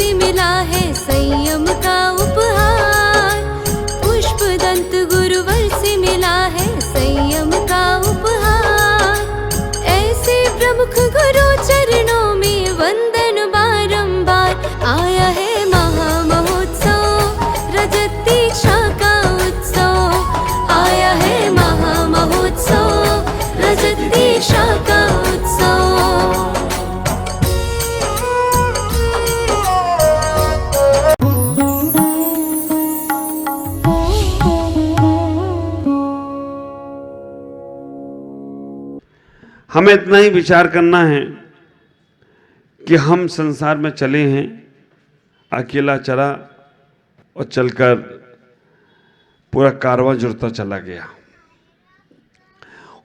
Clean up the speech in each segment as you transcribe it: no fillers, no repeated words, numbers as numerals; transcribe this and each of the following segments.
से मिला है संयम का उपहार, पुष्पदंत गुरुवर से मिला है संयम का उपहार। ऐसे प्रमुख गुरु चरणों में वंदन बारंबार, आया है महामहोत्सव रजत दीक्षा का उत्सव, आया है महामहोत्सव रजत दीक्षा का उत्सव। हमें इतना ही विचार करना है कि हम संसार में चले हैं, अकेला चला और चलकर पूरा कारवां जुड़ता चला गया।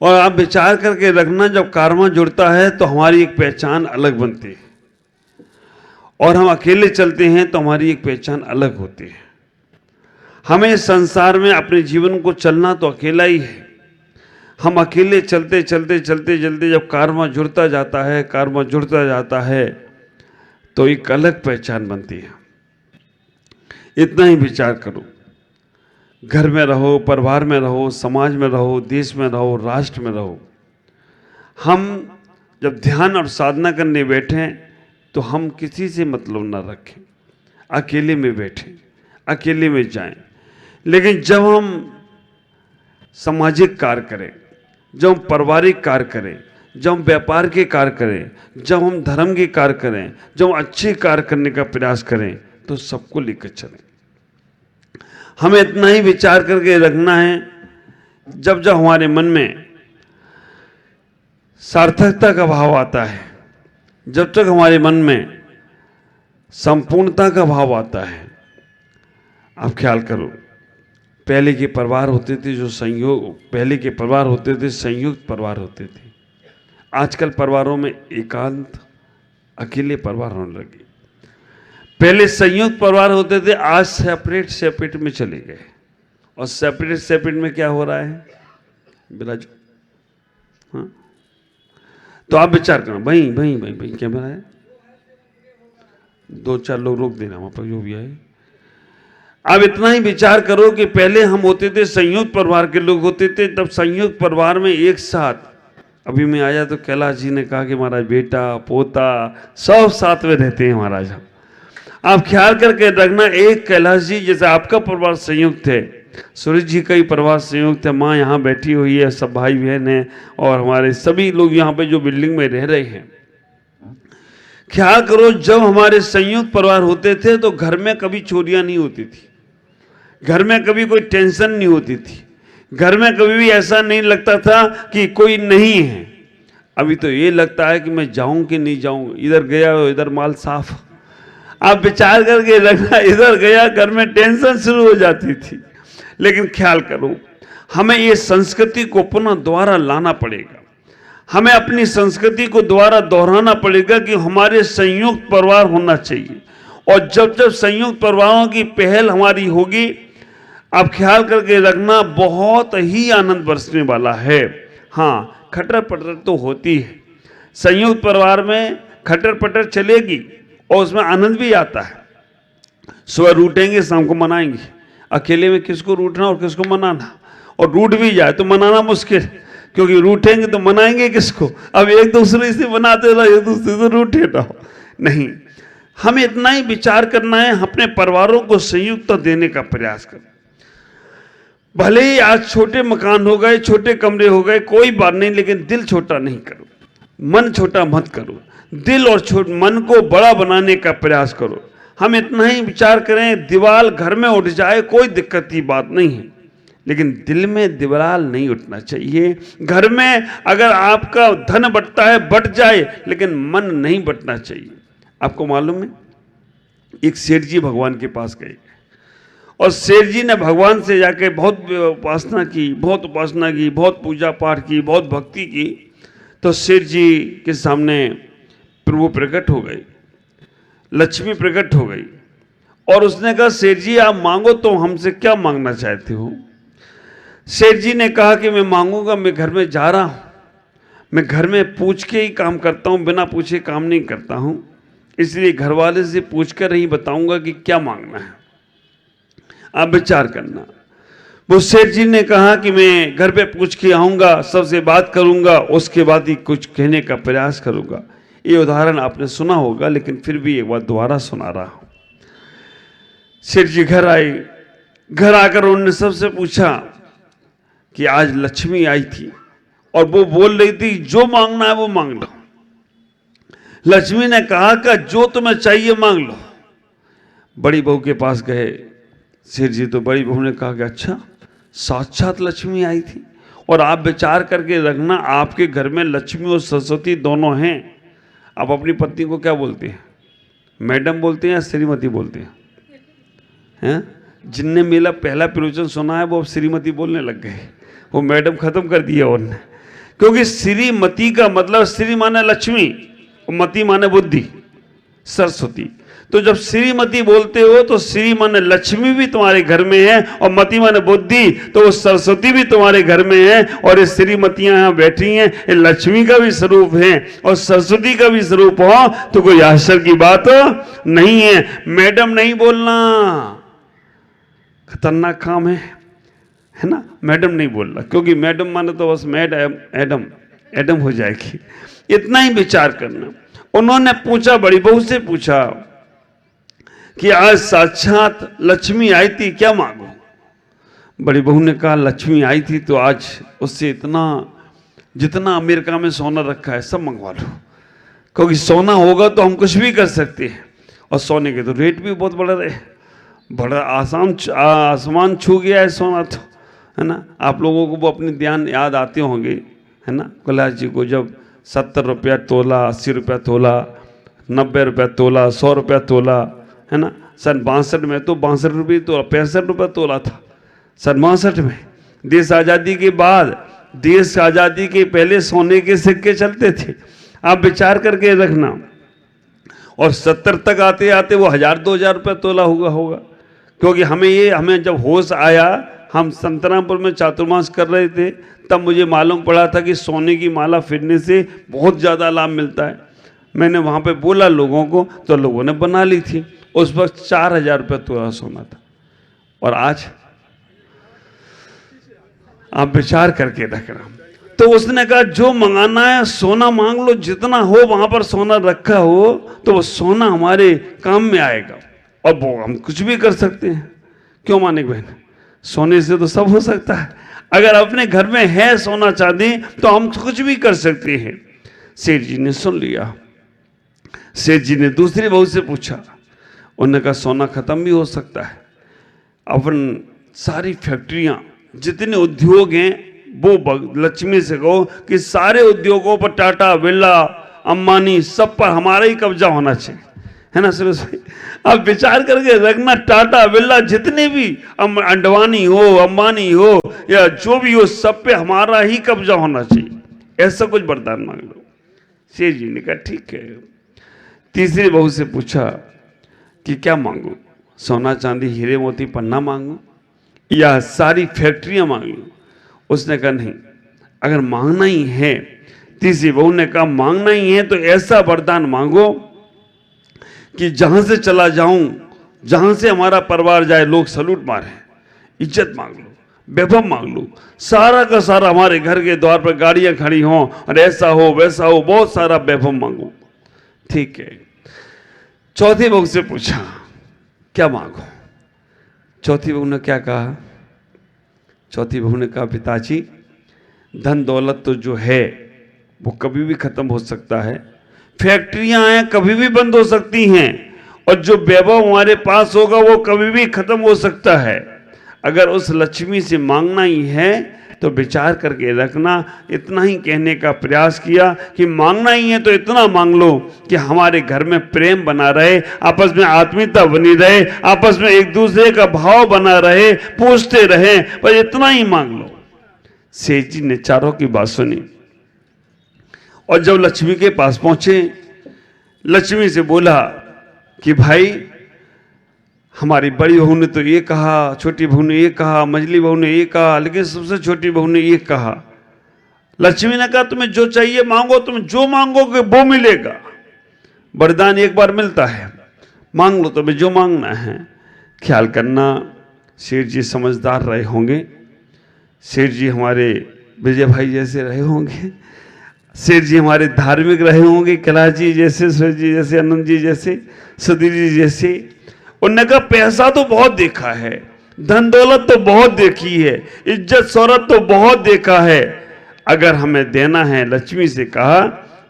और आप विचार करके रखना, जब कारवां जुड़ता है तो हमारी एक पहचान अलग बनती है, और हम अकेले चलते हैं तो हमारी एक पहचान अलग होती है। हमें संसार में अपने जीवन को चलना तो अकेला ही है। हम अकेले चलते चलते चलते चलते जब कारवां जुड़ता जाता है, कारवां जुड़ता जाता है तो एक अलग पहचान बनती है। इतना ही विचार करो। घर में रहो, परिवार में रहो, समाज में रहो, देश में रहो, राष्ट्र में रहो, हम जब ध्यान और साधना करने बैठें तो हम किसी से मतलब ना रखें, अकेले में बैठें, अकेले में जाएं। लेकिन जब हम सामाजिक कार्य करें, जब हम पारिवारिक कार्य करें, जब हम व्यापार के कार्य करें, जब हम धर्म के कार्य करें, जब हम अच्छे कार्य करने का प्रयास करें, तो सबको लेकर चलें। हमें इतना ही विचार करके रखना है, जब जब हमारे मन में सार्थकता का भाव आता है, जब तक हमारे मन में संपूर्णता का भाव आता है, आप ख्याल करो, पहले के परिवार होते थे जो पहले के परिवार होते थे संयुक्त परिवार होते थे। आजकल परिवारों में एकांत, अकेले परिवार होने लगे। पहले संयुक्त परिवार होते थे, आज सेपरेट में चले गए। और सेपरेट में क्या हो रहा है बिराज? हाँ, तो आप विचार करना। भाई कैमरा है, 2-4 लोग रोक देना वहां पर जो भी है। अब इतना ही विचार करो कि पहले हम होते थे संयुक्त परिवार के लोग होते थे, तब संयुक्त परिवार में एक साथ, अभी मैं आया तो कैलाश जी ने कहा कि महाराज बेटा पोता सब साथ में रहते हैं महाराज। आप ख्याल करके रखना, एक कैलाश जी जैसे आपका परिवार संयुक्त है, सूरज जी का ही परिवार संयुक्त है, माँ यहाँ बैठी हुई है, सब भाई बहन हैं, और हमारे सभी लोग यहाँ पे जो बिल्डिंग में रह रहे हैं। ख्याल करो, जब हमारे संयुक्त परिवार होते थे तो घर में कभी चोरियां नहीं होती थी, घर में कभी कोई टेंशन नहीं होती थी, घर में कभी भी ऐसा नहीं लगता था कि कोई नहीं है। अभी तो ये लगता है कि मैं जाऊं कि नहीं जाऊं, इधर गया इधर माल साफ। आप विचार करके रखना, इधर गया घर में टेंशन शुरू हो जाती थी। लेकिन ख्याल करो, हमें ये संस्कृति को पुनः दोबारा लाना पड़ेगा, हमें अपनी संस्कृति को दोबारा दोहराना पड़ेगा कि हमारे संयुक्त परिवार होना चाहिए। और जब जब संयुक्त परिवारों की पहल हमारी होगी, आप ख्याल करके रखना, बहुत ही आनंद बरसने वाला है। हाँ, खटर पटर तो होती है, संयुक्त परिवार में खटर पटर चलेगी और उसमें आनंद भी आता है। सुबह रूठेंगे, शाम को मनाएंगे। अकेले में किसको रूठना और किसको मनाना, और रूठ भी जाए तो मनाना मुश्किल, क्योंकि रूठेंगे तो मनाएंगे किसको? अब एक दूसरे से मनाते रहो, एक दूसरे से रूठे रहो। नहीं, हमें इतना ही विचार करना है, अपने परिवारों को संयुक्ता देने का प्रयास करें। भले ही आज छोटे मकान हो गए, छोटे कमरे हो गए, कोई बात नहीं, लेकिन दिल छोटा नहीं करो, मन छोटा मत करो, दिल और मन को बड़ा बनाने का प्रयास करो। हम इतना ही विचार करें, दीवार घर में उठ जाए कोई दिक्कत की बात नहीं है, लेकिन दिल में दीवार नहीं उठना चाहिए। घर में अगर आपका धन बटता है बट जाए, लेकिन मन नहीं बटना चाहिए। आपको मालूम है, एक सेठ जी भगवान के पास गए और सेठ जी ने भगवान से जाके बहुत उपासना की, बहुत पूजा पाठ की, बहुत भक्ति की। तो सेठ जी के सामने प्रभु प्रकट हो गए, लक्ष्मी प्रकट हो गई, और उसने कहा, सेठ जी आप मांगो, तो हमसे क्या मांगना चाहते हो? सेठ जी ने कहा कि मैं मांगूंगा, मैं घर में जा रहा हूं, मैं घर में पूछ के ही काम करता हूं, बिना पूछे काम नहीं करता हूं, इसलिए घर वाले से पूछकर ही बताऊंगा कि क्या मांगना है, आप विचार करना। वो सेठ जी ने कहा कि मैं घर पे पूछ के आऊंगा, सबसे बात करूंगा, उसके बाद ही कुछ कहने का प्रयास करूंगा। ये उदाहरण आपने सुना होगा, लेकिन फिर भी एक बार दोबारा सुना रहा हूं। सेठ जी घर आए, घर आकर उन्होंने सबसे पूछा कि आज लक्ष्मी आई थी और वो बोल रही थी जो मांगना है वो मांग लो। लक्ष्मी ने कहा कि जो तुम्हें चाहिए मांग लो। बड़ी बहू के पास गए सेठ जी, तो बड़ी बहू ने कहा कि अच्छा, साक्षात लक्ष्मी आई थी। और आप विचार करके रखना, आपके घर में लक्ष्मी और सरस्वती दोनों हैं। आप अपनी पत्नी को क्या बोलते हैं, मैडम बोलते हैं या श्रीमती बोलते हैं? जिनने मेरा पहला प्रवचन सुना है वो अब श्रीमती बोलने लग गए, वो मैडम खत्म कर दिया उन्होंने। क्योंकि श्रीमती का मतलब श्री माने लक्ष्मी और मती माने बुद्धि, सरस्वती। तो जब श्रीमती बोलते हो तो श्री माने लक्ष्मी भी तुम्हारे घर में है और मती माने बुद्धि, तो वो सरस्वती भी तुम्हारे घर में है। और ये श्रीमतियां यहाँ बैठी हैं, ये लक्ष्मी का भी स्वरूप है और सरस्वती का भी स्वरूप हो तो कोई आश्चर्य की बात नहीं है। मैडम नहीं बोलना, खतरनाक काम है ना। मैडम नहीं बोलना, क्योंकि मैडम माने तो बस एडम एडम हो जाएगी। इतना ही विचार करना। उन्होंने पूछा, बड़ी बहू से पूछा कि आज साक्षात लक्ष्मी आई थी, क्या मांगो? बड़ी बहू ने कहा लक्ष्मी आई थी तो आज उससे इतना, जितना अमेरिका में सोना रखा है सब मंगवा लो, क्योंकि सोना होगा तो हम कुछ भी कर सकते हैं। और सोने के तो रेट भी बहुत बढ़ रहे, बड़ा आसमान छू गया है सोना तो, है ना। आप लोगों को वो अपने ध्यान याद आते होंगे, है ना। कैलाश जी को जब 70 रुपया तोला, 80 रुपया तोला, 90 रुपया तोला, 100 रुपया तोला, है ना। सन 62 में तो 62 रुपये तोला, 65 रुपया तोला था सन 62 में। देश आज़ादी के बाद, देश आज़ादी के पहले सोने के सिक्के चलते थे, आप विचार करके रखना। और 70 तक आते आते वो 1000-2000 रुपये तोला होगा। क्योंकि हमें जब होश आया, हम संतरामपुर में चातुर्मास कर रहे थे, तब मुझे मालूम पड़ा था कि सोने की माला फिरने से बहुत ज़्यादा लाभ मिलता है। मैंने वहाँ पे बोला लोगों को, तो लोगों ने बना ली थी। उस वक्त 4000 रुपये तोला सोना था, और आज आप विचार करके रखना। तो उसने कहा जो मंगाना है सोना मांग लो, जितना हो वहां पर सोना रखा हो तो वो सोना हमारे काम में आएगा। और वो हम कुछ भी कर सकते हैं, क्यों मानिक बहन? सोने से तो सब हो सकता है। अगर अपने घर में है सोना चांदी तो हम कुछ भी कर सकते हैं। सेठ जी ने सुन लिया। सेठ जी ने दूसरी बहू से पूछा, उन्होंने कहा सोना खत्म भी हो सकता है। अपन सारी फैक्ट्रियां, जितने उद्योग हैं, वो लक्ष्मी से कहो कि सारे उद्योगों पर टाटा, बिरला, अंबानी, सब पर हमारा ही कब्जा होना चाहिए, है ना सुरेश भाई? आप विचार करके रखना, टाटा, बिरला, जितने भी, अंडवानी हो, अंबानी हो या जो भी हो, सब पे हमारा ही कब्जा होना चाहिए। ऐसा कुछ वरदान मांग लो। शेर जी ने कहा ठीक है। तीसरी बहू से पूछा कि क्या मांगू, सोना चांदी हीरे मोती पन्ना मांगू या सारी फैक्ट्रियां मांग लूं? उसने कहा नहीं, अगर मांगना ही है, तीसरी बहू ने कहा मांगना ही है तो ऐसा वरदान मांगो कि जहां से चला जाऊं, जहां से हमारा परिवार जाए लोग सलूट मारे। इज्जत मांग लो, वैभव मांग लो, सारा का सारा हमारे घर के द्वार पर गाड़ियां खड़ी हों और ऐसा हो वैसा हो, बहुत सारा वैभव मांगो। ठीक है। चौथी बहू से पूछा क्या मांगो? चौथी बहू ने क्या कहा? चौथी बहू ने कहा पिताजी, धन दौलत तो जो है वो कभी भी खत्म हो सकता है, फैक्ट्रियां हैं कभी भी बंद हो सकती हैं, और जो वैभव हमारे पास होगा वो कभी भी खत्म हो सकता है। अगर उस लक्ष्मी से मांगना ही है तो विचार करके रखना। इतना ही कहने का प्रयास किया कि मांगना ही है तो इतना मांग लो कि हमारे घर में प्रेम बना रहे, आपस में आत्मीयता बनी रहे, आपस में एक दूसरे का भाव बना रहे, पूछते रहे, पर इतना ही मांग लो। सेठ जी ने चारों की बात सुनी और जब लक्ष्मी के पास पहुंचे, लक्ष्मी से बोला कि भाई हमारी बड़ी बहू ने तो ये कहा, छोटी बहू ने ये कहा, मझली बहू ने ये कहा, लेकिन सबसे छोटी बहू ने ये कहा। लक्ष्मी ने कहा तुम्हें जो चाहिए मांगो, तुम जो मांगोगे वो मिलेगा। वरदान एक बार मिलता है, मांग लो तुम्हें जो मांगना है। ख्याल करना, सेठ जी समझदार रहे होंगे, सेठ जी हमारे विजय भाई जैसे रहे होंगे, सेठ जी हमारे धार्मिक रहे होंगे, कैलाश जी जैसे, सुरेश जी जैसे, आनंद जी जैसे, सुधीर जी जैसे। उन्होंने कहा पैसा तो बहुत देखा है, धन दौलत तो बहुत देखी है, इज्जत शोहरत तो बहुत देखा है, अगर हमें देना है, लक्ष्मी से कहा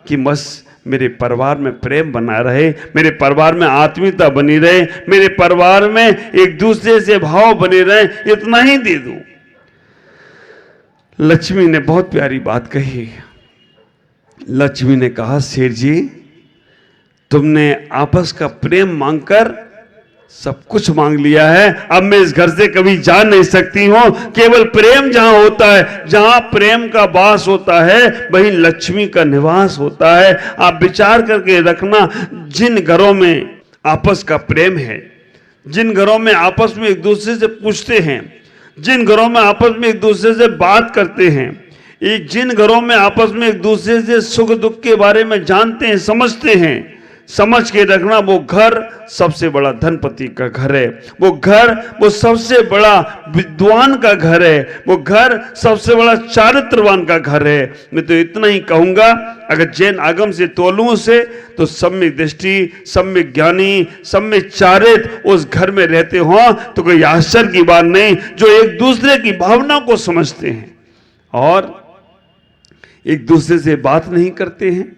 कि बस मेरे परिवार में प्रेम बना रहे, मेरे परिवार में आत्मीयता बनी रहे, मेरे परिवार में एक दूसरे से भाव बने रहे, इतना ही दे दूं। लक्ष्मी ने बहुत प्यारी बात कही। लक्ष्मी ने कहा सेठ जी, तुमने आपस का प्रेम मांगकर सब कुछ मांग लिया है, अब मैं इस घर से कभी जा नहीं सकती हूं। केवल प्रेम जहां होता है, जहां प्रेम का वास होता है, वहीं लक्ष्मी का निवास होता है। आप विचार करके रखना, जिन घरों में आपस का प्रेम है, जिन घरों में आपस में एक दूसरे से पूछते हैं, जिन घरों में आपस में एक दूसरे से बात करते हैं, जिन घरों में आपस में एक दूसरे से सुख दुख के बारे में जानते हैं, समझते हैं, समझ के रखना, वो घर सबसे बड़ा धनपति का घर है, वो घर वो सबसे बड़ा विद्वान का घर है, वो घर सबसे बड़ा चारित्रवान का घर है। मैं तो इतना ही कहूंगा, अगर जैन आगम से तोलूं उसे, तो सम्यक दृष्टि, सम्यक ज्ञानी, सम्यक चारित उस घर में रहते हो तो कोई आश्चर्य की बात नहीं, जो एक दूसरे की भावना को समझते हैं और एक दूसरे से बात नहीं करते हैं,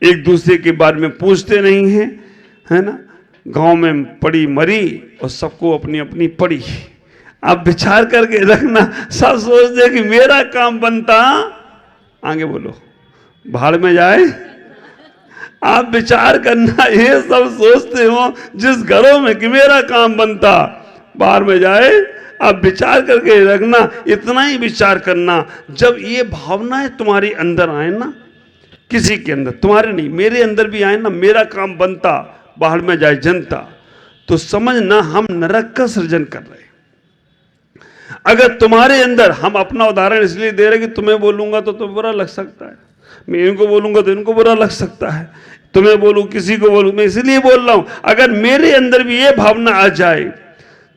एक दूसरे के बारे में पूछते नहीं हैं, है ना। गांव में पड़ी मरी और सबको अपनी अपनी पड़ी। आप विचार करके रखना, सब सोचते कि मेरा काम बनता, आगे बोलो, भाड़ में जाए। आप विचार करना, ये सब सोचते हो जिस घरों में कि मेरा काम बनता, बाहर में जाए। आप विचार करके रखना, इतना ही विचार करना, जब ये भावनाएं तुम्हारे अंदर आए ना, किसी के अंदर, तुम्हारे नहीं, मेरे अंदर भी आए ना, मेरा काम बनता, बाहर में जाए जनता, तो समझना हम नरक का सृजन कर रहे हैं। अगर तुम्हारे अंदर, हम अपना उदाहरण इसलिए दे रहे कि तुम्हें बोलूंगा तो तुम्हें बुरा लग सकता है, मैं इनको बोलूंगा तो इनको बुरा लग सकता है, तुम्हें बोलूं किसी को बोलूं, मैं इसलिए बोल रहा हूं। अगर मेरे अंदर भी ये भावना आ जाए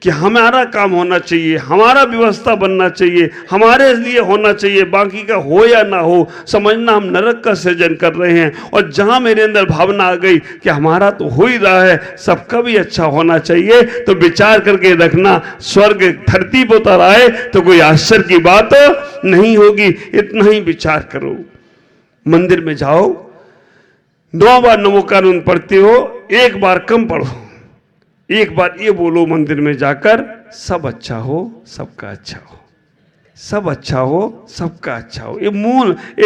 कि हमारा काम होना चाहिए, हमारा व्यवस्था बनना चाहिए, हमारे लिए होना चाहिए, बाकी का हो या ना हो, समझना हम नरक का सृजन कर रहे हैं। और जहां मेरे अंदर भावना आ गई कि हमारा तो हो ही रहा है, सबका भी अच्छा होना चाहिए, तो विचार करके रखना, स्वर्ग धरती पर उतर आए तो कोई आश्चर्य की बात नहीं होगी। इतना ही विचार करो। मंदिर में जाओ, 9 बार नमो कानून पढ़ते हो, एक बार कम पढ़ो, एक बार ये बोलो मंदिर में जाकर, सब अच्छा हो सबका अच्छा हो, सब अच्छा हो सबका अच्छा हो। ये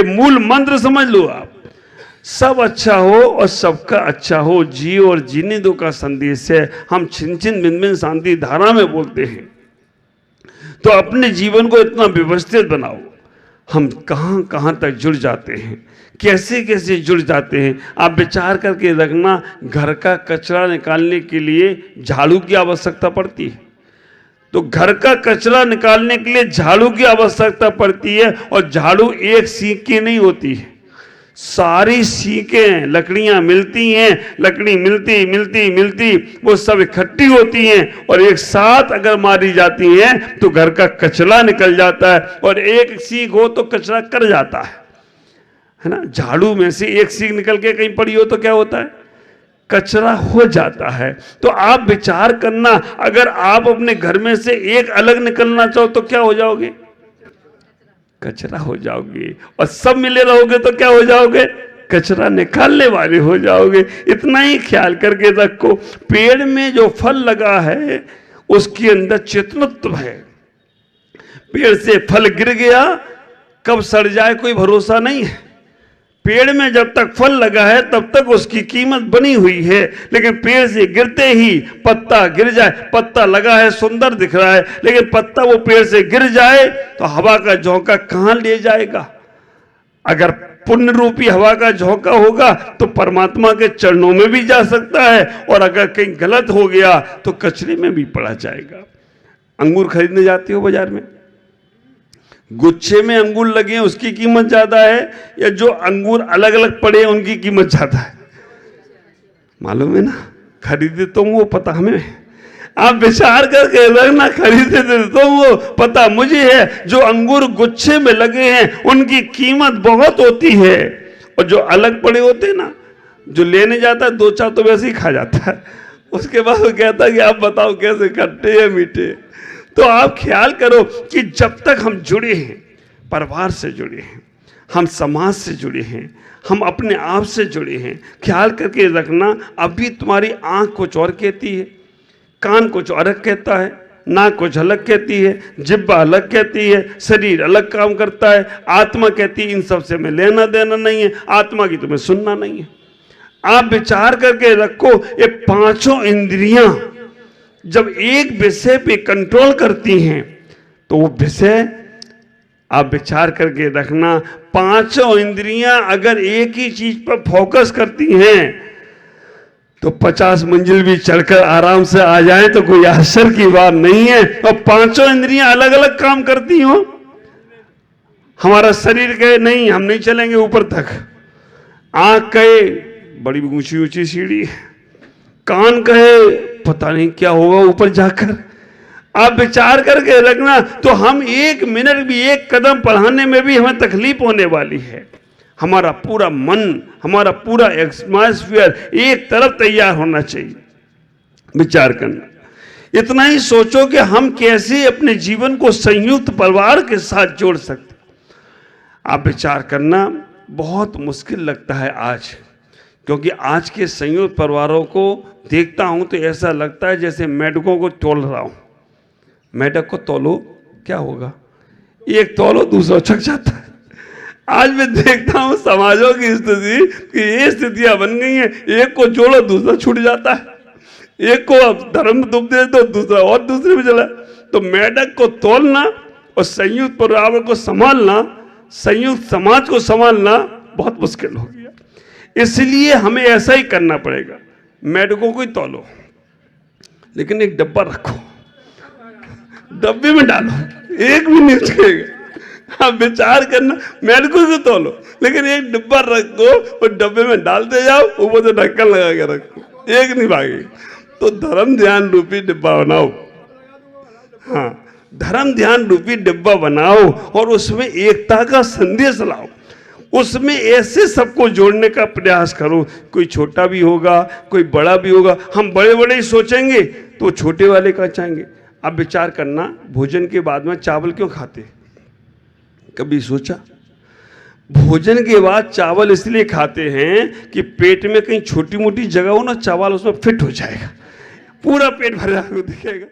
मूल मंत्र समझ लो आप, सब अच्छा हो और सबका अच्छा हो, जियो और जीने दो का संदेश है। हम छिन छिन बिन बिन शांति धारा में बोलते हैं, तो अपने जीवन को इतना व्यवस्थित बनाओ। हम कहां कहां तक जुड़ जाते हैं, कैसे कैसे जुड़ जाते हैं। आप विचार करके रखना, घर का कचरा निकालने के लिए झाड़ू की आवश्यकता पड़ती है, तो घर का कचरा निकालने के लिए झाड़ू की आवश्यकता पड़ती है, और झाड़ू एक सीख की नहीं होती है, सारी सीखें, लकड़ियां मिलती हैं, लकड़ी मिलती मिलती मिलती वो सब इकट्ठी होती हैं, और एक साथ अगर मारी जाती हैं तो घर का कचरा निकल जाता है। और एक सीख हो तो कचरा कर जाता है ना। झाड़ू में से एक सीख निकल के कहीं पड़ी हो तो क्या होता है, कचरा हो जाता है। तो आप विचार करना, अगर आप अपने घर में से एक अलग निकलना चाहो तो क्या हो जाओगे, कचरा हो जाओगे, और सब मिले रहोगे तो क्या हो जाओगे, कचरा निकालने वाले हो जाओगे। इतना ही ख्याल करके रखो। पेड़ में जो फल लगा है उसके अंदर चेतनत्व है। पेड़ से फल गिर गया, कब सड़ जाए कोई भरोसा नहीं है। पेड़ में जब तक फल लगा है तब तक उसकी कीमत बनी हुई है, लेकिन पेड़ से गिरते ही पत्ता गिर जाए, पत्ता लगा है सुंदर दिख रहा है, लेकिन पत्ता वो पेड़ से गिर जाए तो हवा का झोंका कहां ले जाएगा। अगर पुण्य रूपी हवा का झोंका होगा तो परमात्मा के चरणों में भी जा सकता है, और अगर कहीं गलत हो गया तो कचरे में भी पड़ा जाएगा। अंगूर खरीदने जाते हो बाजार में, गुच्छे में अंगूर लगे हैं उसकी कीमत ज्यादा है, या जो अंगूर अलग अलग पड़े हैं उनकी कीमत ज्यादा है? मालूम है ना, खरीदे तुम वो पता हमें, आप विचार करके रखना, खरीदे तो वो पता मुझे है। जो अंगूर गुच्छे में लगे हैं उनकी कीमत बहुत होती है, और जो अलग पड़े होते हैं ना, जो लेने जाता है 2-4 तो वैसे ही खा जाता है, उसके बाद वो कहता है कि आप बताओ कैसे, खट्टे या मीठे। तो आप ख्याल करो कि जब तक हम जुड़े हैं, परिवार से जुड़े हैं, हम समाज से जुड़े हैं, हम अपने आप से जुड़े हैं, ख्याल करके रखना। अभी तुम्हारी आंख कुछ और कहती है, कान कुछ अलग कहता है, नाक कुछ अलग कहती है, जिब्बा अलग कहती है, शरीर अलग काम करता है, आत्मा कहती है इन सब से मैं लेना देना नहीं है, आत्मा की तुम्हें सुनना नहीं है। आप विचार करके रखो, ये 5 इंद्रियां जब एक विषय पे कंट्रोल करती हैं तो वो विषय, आप विचार करके रखना, 5 इंद्रियां अगर एक ही चीज पर फोकस करती हैं तो 50 मंजिल भी चढ़कर आराम से आ जाए तो कोई आश्चर्य की बात नहीं है। और 5 इंद्रियां अलग अलग काम करती हो। हमारा शरीर कहे नहीं हम नहीं चलेंगे ऊपर तक, आंख कहे बड़ी ऊंची ऊंची सीढ़ी है, कान कहे पता नहीं क्या होगा ऊपर जाकर। आप विचार करके रखना, तो हम 1 मिनट भी, 1 कदम बढ़ाने में भी हमें तकलीफ होने वाली है। हमारा पूरा मन, हमारा पूरा एटमॉस्फेयर एक तरफ तैयार होना चाहिए। विचार करना, इतना ही सोचो कि हम कैसे अपने जीवन को संयुक्त परिवार के साथ जोड़ सकते। आप विचार करना, बहुत मुश्किल लगता है आज, क्योंकि आज के संयुक्त परिवारों को देखता हूं तो ऐसा लगता है जैसे मेढकों को तोल रहा हूं। मेढक को तोलो क्या होगा, एक तोलो दूसरा छक जाता है। आज मैं देखता हूं समाजों की स्थिति कि ये स्थितियां बन गई हैं, एक को जोड़ो दूसरा छूट जाता है, एक को धर्म दुख दे तो दूसरा और दूसरे में चला। तो मेढक को तोलना और संयुक्त परिवार को संभालना, संयुक्त समाज को संभालना बहुत मुश्किल हो गया। इसलिए हमें ऐसा ही करना पड़ेगा, मेढकों को ही तोलो, लेकिन एक डब्बा रखो, डब्बे में डालो, एक भी नहीं छूटेगा। आप विचार करना, मेढकों को तोलो लेकिन एक डिब्बा रखो और डब्बे में डालते जाओ, ऊपर से ढक्कन लगा के रखो, एक नहीं भागेगी। तो धर्म ध्यान रूपी डिब्बा बनाओ, हाँ धर्म ध्यान रूपी डिब्बा बनाओ और उसमें एकता का संदेश लाओ, उसमें ऐसे सबको जोड़ने का प्रयास करो। कोई छोटा भी होगा, कोई बड़ा भी होगा। हम बड़े बड़े ही सोचेंगे तो छोटे वाले का चाहेंगे। अब विचार करना, भोजन के बाद में चावल क्यों खाते, कभी सोचा? भोजन के बाद चावल इसलिए खाते हैं कि पेट में कहीं छोटी मोटी जगह हो ना, चावल उसमें फिट हो जाएगा, पूरा पेट भरा आपको दिखेगा।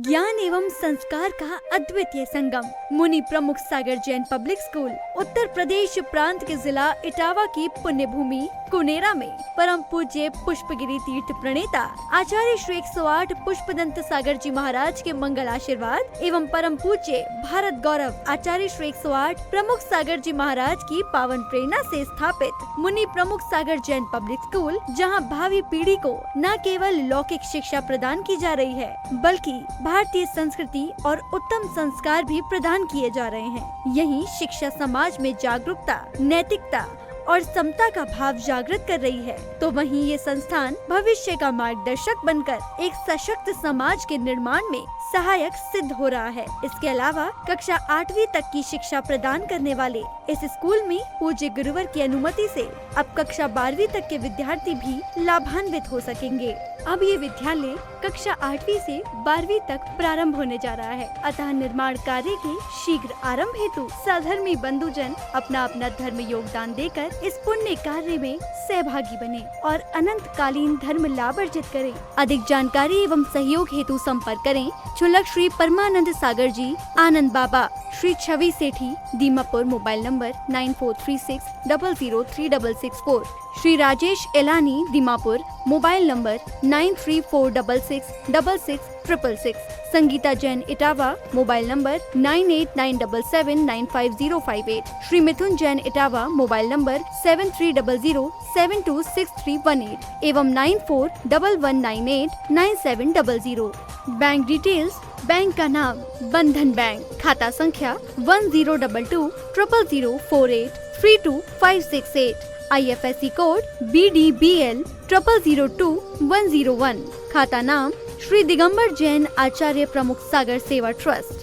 ज्ञान एवं संस्कार का अद्वितीय संगम, मुनि प्रमुख सागर जैन पब्लिक स्कूल उत्तर प्रदेश प्रांत के जिला इटावा की पुण्य भूमि कुनेरा में परम पूज्य पुष्पगिरी तीर्थ प्रणेता आचार्य श्री 108 पुष्पदंत सागर जी महाराज के मंगल आशीर्वाद एवं परम पूज्य भारत गौरव आचार्य श्री 108 प्रमुख सागर जी महाराज की पावन प्रेरणा से स्थापित मुनि प्रमुख सागर जैन पब्लिक स्कूल, जहां भावी पीढ़ी को न केवल लौकिक शिक्षा प्रदान की जा रही है बल्कि भारतीय संस्कृति और उत्तम संस्कार भी प्रदान किए जा रहे हैं। यही शिक्षा समाज में जागरूकता, नैतिकता और समता का भाव जागृत कर रही है, तो वहीं ये संस्थान भविष्य का मार्गदर्शक बनकर एक सशक्त समाज के निर्माण में सहायक सिद्ध हो रहा है। इसके अलावा कक्षा 8वीं तक की शिक्षा प्रदान करने वाले इस स्कूल में पूज्य गुरुवर की अनुमति से अब कक्षा 12वीं तक के विद्यार्थी भी लाभान्वित हो सकेंगे। अब ये विद्यालय कक्षा 8वीं से 12वीं तक प्रारंभ होने जा रहा है, अतः निर्माण कार्य के शीघ्र आरंभ हेतु सधर्मी बंधुजन अपना अपना धर्म योगदान देकर इस पुण्य कार्य में सहभागी बने और अनंत कालीन धर्म लाभ अर्जित करें। अधिक जानकारी एवं सहयोग हेतु संपर्क करें छुलक Shri Paramanand Sagar ji, Anand Baba, Shri Chhavi Sethi, Dimapur, mobile number 9436003664, Shri Rajesh Elani, Dimapur, mobile number 9346666666, Sangeeta Jain, Etawah, mobile number 9897795058, Shri Mithun Jain, Etawah, mobile number 7300726318 एवं 9411989700। बैंक डिटेल्स, बैंक का नाम बंधन बैंक, खाता संख्या 10220004832568, IFSC कोड BDBL 002101, खाता नाम श्री दिगंबर जैन आचार्य प्रमुख सागर सेवा ट्रस्ट,